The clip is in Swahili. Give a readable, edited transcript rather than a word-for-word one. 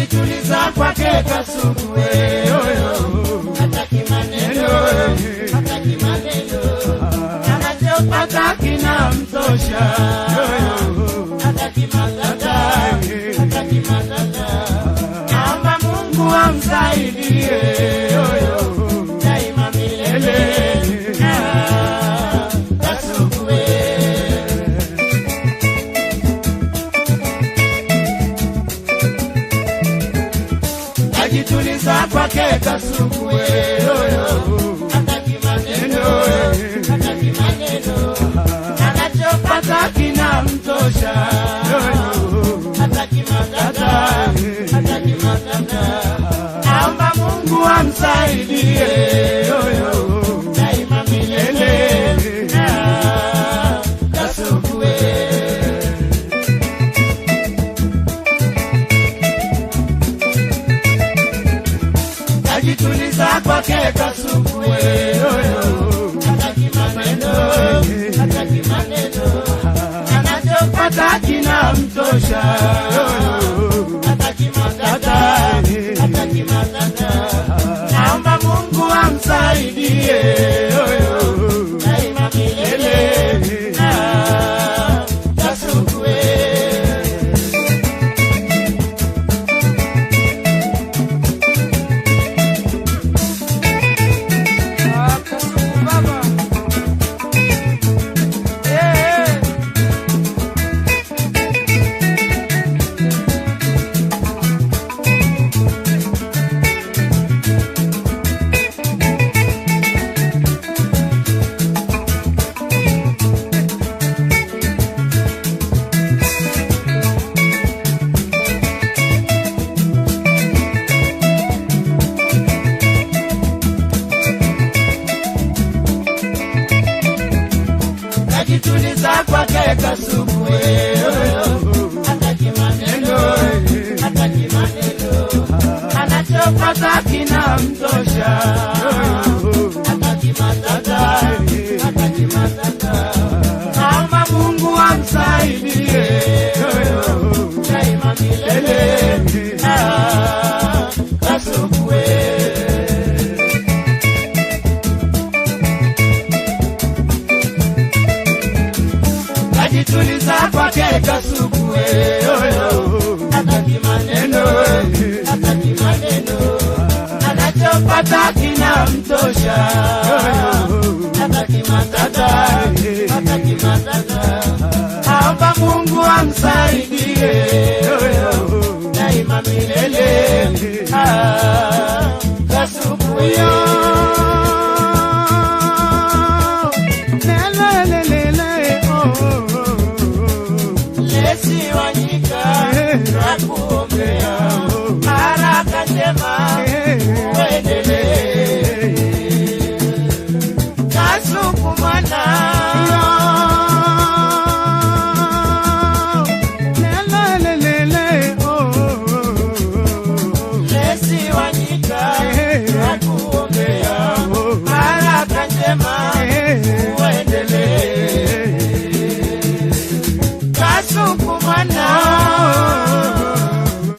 Kajituliza kwake Kasuku hataki maneno, hataki maneno, anachopata kinamtosha, hataki matata, hataki matata, naomba Mungu amsaidie daima milele. Kasuku kajituliza kwake Kasuku hataki maneno, hataki maneno, anachopata kinamtosha, hataki matata, hataki matata, naomba Mungu amsaidie daima milele. Kasuku kajituliza kwake Kasuku hataki maneno, hataki maneno, anachopata kinamtosha, hataki matata, hataki matata, naomba Mungu amsaidie daima milele. Kasuku kajituliza kwake Kasuku hataki maneno, hataki maneno, anachopata kinamtosha, hataki matata, hataki matata, naomba Mungu amsaidie daima milele. Kasuku kajituliza kwake Kasuku hataki maneno, hataki maneno, anachopata kinamtosha, hataki matata, hataki matata, naomba Mungu amsaidie